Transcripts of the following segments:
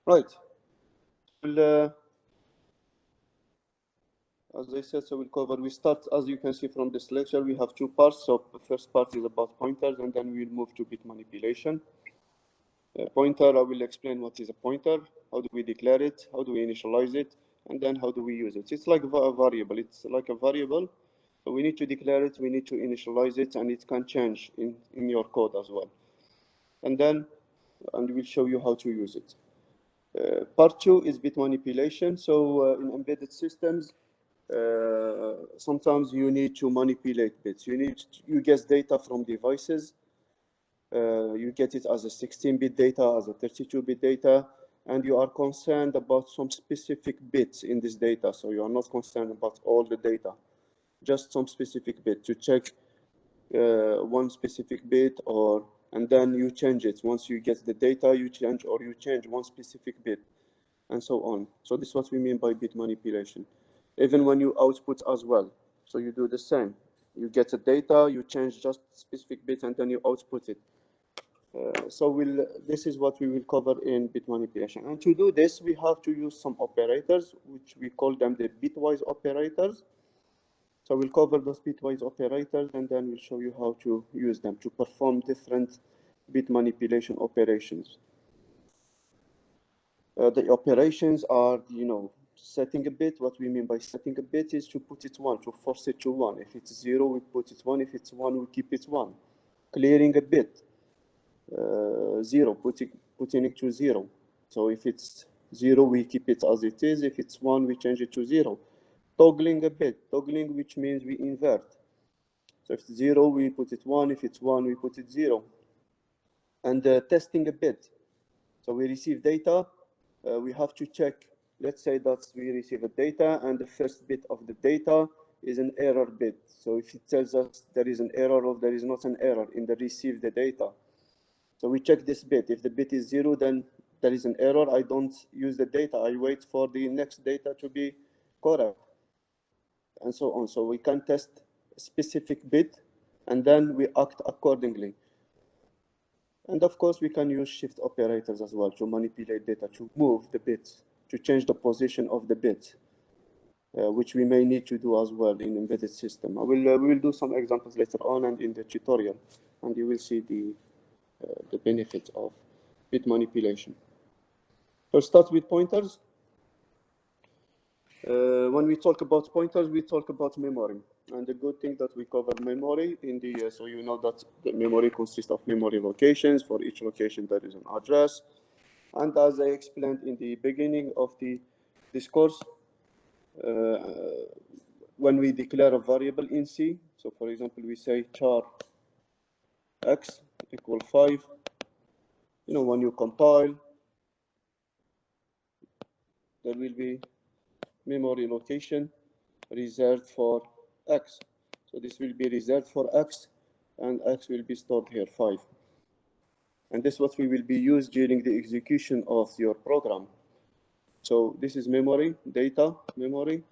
Right. We'll, as I said, so we'll cover. We start, as you can see from this lecture, we have two parts. So the first part is about pointers, and then we'll move to bit manipulation. Pointer, I will explain what is a pointer, how do we declare it, how do we initialize it, and then how do we use it. It's like a variable. It's like a variable. So we need to declare it, we need to initialize it, and it can change in your code as well. And we'll show you how to use it. Part two is bit manipulation. So in embedded systems, sometimes you need to manipulate bits. You get data from devices. You get it as a 16-bit data, as a 32-bit data, and you are concerned about some specific bits in this data. So you are not concerned about all the data, just some specific bit to check one specific bit, and then you change it. Once you get the data, you change one specific bit, and so on. So this is what we mean by bit manipulation. Even when you output as well, so you do the same. You get the data, you change just specific bit, and then you output it. This is what we will cover in bit manipulation. And to do this, we have to use some operators, which we call them the bitwise operators. So we'll cover those bitwise operators, and then we'll show you how to use them to perform different bit manipulation operations. The operations are, setting a bit. What we mean by setting a bit is to put it 1, to force it to 1. If it's 0, we put it 1. If it's 1, we keep it 1. Clearing a bit. 0, putting it to 0. So if it's 0, we keep it as it is. If it's 1, we change it to 0. Toggling a bit, which means we invert. So if it's 0, we put it 1. If it's 1, we put it 0. And testing a bit. So we receive data. We have to check. Let's say that we receive a data, and the first bit of the data is an error bit. So if it tells us there is an error or there is not an error in the received data. So we check this bit. If the bit is 0, then there is an error. I don't use the data. I wait for the next data to be correct, and so on. So we can test a specific bit, and then we act accordingly. And of course, we can use shift operators as well to manipulate data, to move the bits, to change the position of the bit, which we may need to do as well in embedded system. We will do some examples later on and in the tutorial, and you will see the benefits of bit manipulation. So start with pointers. When we talk about pointers, we talk about memory. And the good thing that we cover memory in the, so you know that the memory consists of memory locations. For each location, there is an address. And as I explained in the beginning of this course, when we declare a variable in C, so for example, we say char x equal 5, when you compile, there will be memory location reserved for x. So this will be reserved for x, and x will be stored here, 5. And this is what we will be used during the execution of your program. So this is memory, data, memory.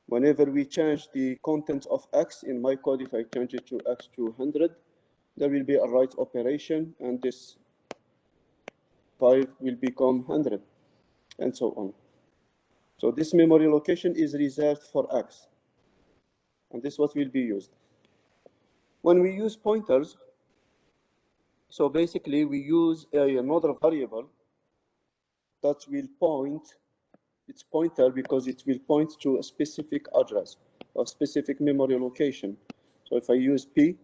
Whenever we change the content of x in my code, if I change it to x to 100, there will be a write operation, and this 5 will become 100, and so on. So this memory location is reserved for x, and this is what will be used. When we use pointers, so basically we use another variable that will point, it's pointer because it will point to a specific address, a specific memory location. So if I use p,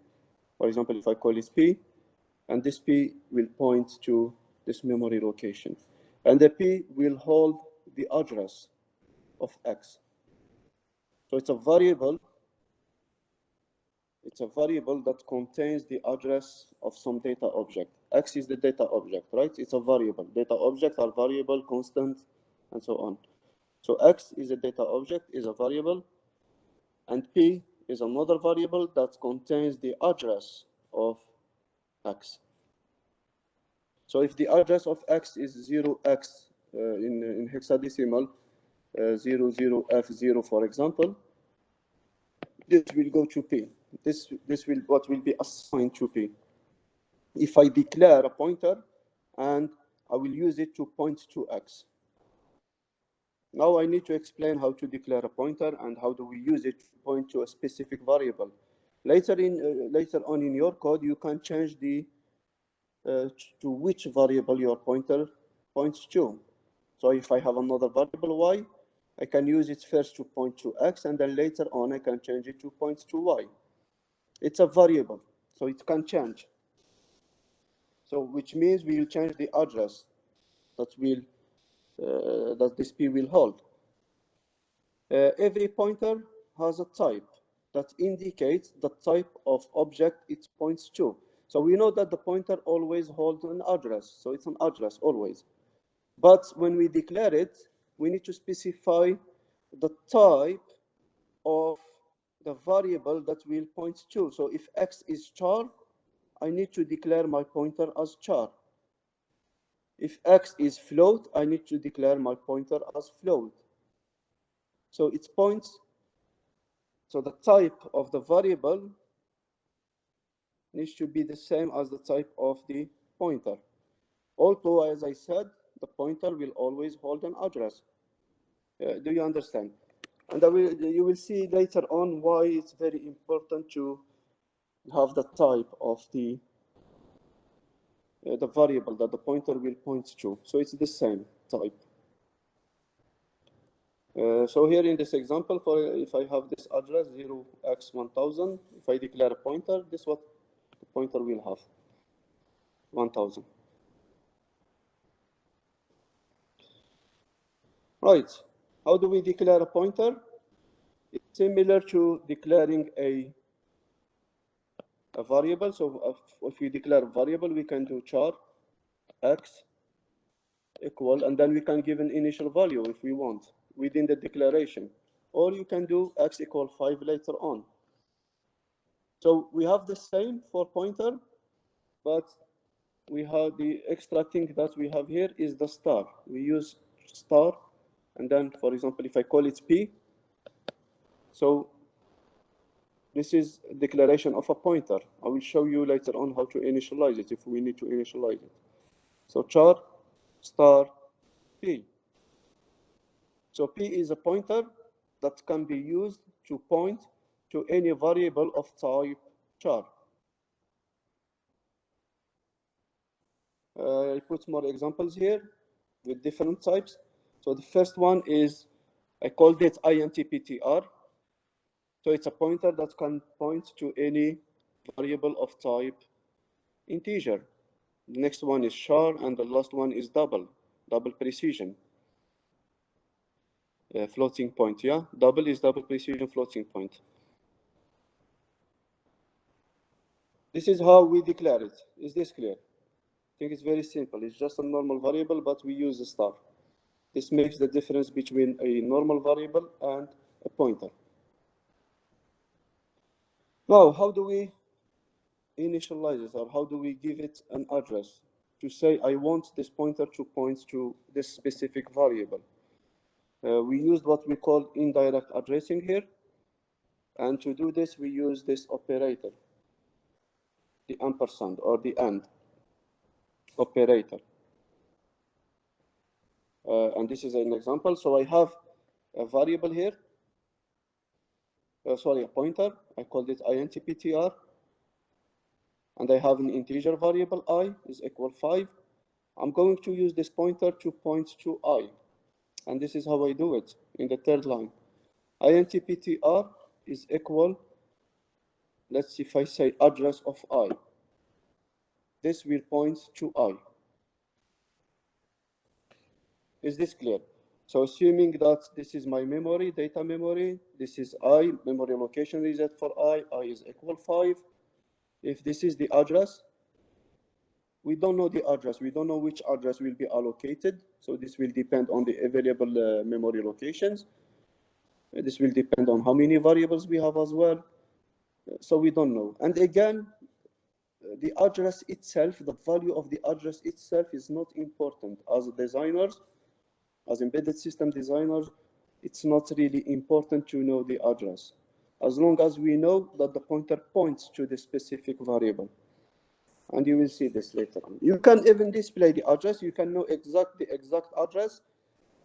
for example, if I call it p, and this p will point to this memory location, and the p will hold the address of x. So it's a variable. It's a variable that contains the address of some data object. X is the data object, right? It's a variable. Data objects are variable, constant, and so on. So X is a data object, is a variable, and P is another variable that contains the address of X. So if the address of X is 0x in hexadecimal, 00F0, for example, this will go to P. This will be assigned to P. If I declare a pointer and I will use it to point to X. Now I need to explain how to declare a pointer and how do we use it to point to a specific variable. Later on in your code, you can change the to which variable your pointer points to. So if I have another variable y, I can use it first to point to x, and then later on I can change it to point to y. It's a variable, so it can change. So which means we will change the address that this p will hold. Every pointer has a type that indicates the type of object it points to. So we know that the pointer always holds an address, so it's an address always. But when we declare it, we need to specify the type of the variable that will point to. So if x is char, I need to declare my pointer as char. If x is float, I need to declare my pointer as float. So it points, so the type of the variable needs to be the same as the type of the pointer. Although, as I said, the pointer will always hold an address. Do you understand? And you will see later on why it's very important to have the type of the variable that the pointer will point to. So it's the same type. So here in this example, if I have this address 0x1000, if I declare a pointer, this is what the pointer will have, 1000. Right, how do we declare a pointer? It's similar to declaring a variable. So if we declare a variable, we can do char x equal, and then we can give an initial value if we want within the declaration. Or you can do x equal 5 later on. So we have the same for pointer, but we have the extra thing that we have here is the star. We use star, and then, for example, if I call it p, so this is a declaration of a pointer. I will show you later on how to initialize it if we need to initialize it. So char star p. So p is a pointer that can be used to point to any variable of type char. I put more examples here with different types. So the first one is, I called it intptr. So it's a pointer that can point to any variable of type integer. The next one is char, and the last one is double precision. Floating point, yeah? Double is double precision floating point. This is how we declare it. Is this clear? I think it's very simple. It's just a normal variable, but we use a star. This makes the difference between a normal variable and a pointer. Now, how do we initialize it, or how do we give it an address to say I want this pointer to point to this specific variable? We used what we call indirect addressing here, and to do this we use this operator, the ampersand or the and operator. And this is an example. So I have a variable here, a pointer. I called it intptr, and I have an integer variable I is equal 5. I'm going to use this pointer to point to I, and this is how I do it in the third line. intptr is equal, let's see if I say address of I. This will point to I. Is this clear? So assuming that this is my memory, data memory, this is I, memory location reset for I is equal 5. If this is the address, we don't know the address. We don't know which address will be allocated. So this will depend on the available memory locations. This will depend on how many variables we have as well. So we don't know. And again, the address itself, the value of the address itself is not important. As designers, as embedded system designers, it's not really important to know the address, as long as we know that the pointer points to the specific variable. and you will see this later on. You can even display the address. You can know the exact address,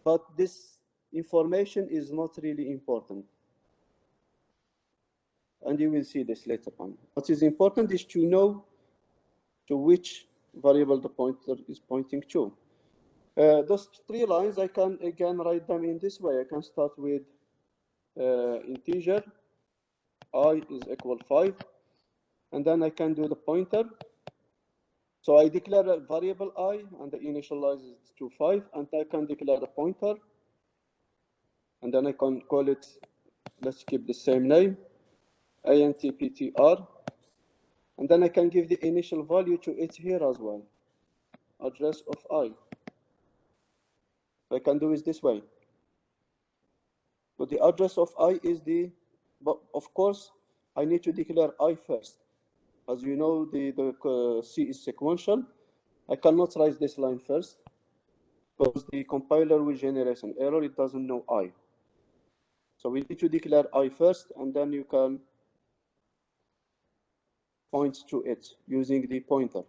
but this information is not really important. And you will see this later on. What is important is to know to which variable the pointer is pointing to. Those 3 lines, I can again write them in this way. I can start with integer I is equal 5, and then I can do the pointer. So I declare a variable I, and the initialize it to 5, and I can declare a pointer, and then I can call it, let's keep the same name, intptr, and then I can give the initial value to it here as well, address of I. I can do it this way. So the address of I is but of course, I need to declare I first. As you know, the C is sequential. I cannot write this line first because the compiler will generate an error. It doesn't know I. So we need to declare I first, and then you can point to it using the pointer.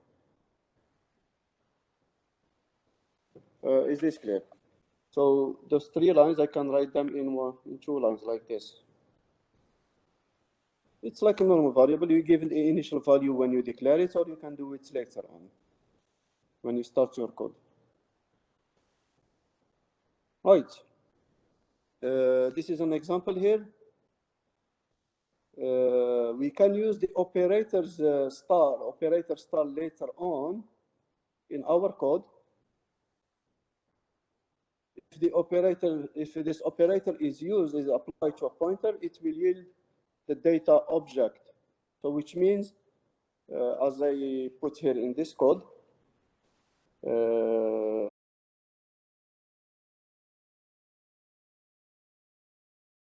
Is this clear? So those 3 lines, I can write them in 2 lines like this. It's like a normal variable. You give the initial value when you declare it, or you can do it later on when you start your code. Right. This is an example here. We can use the operator star later on in our code. If this operator is applied to a pointer, it will yield the data object. So which means, as I put here in this code,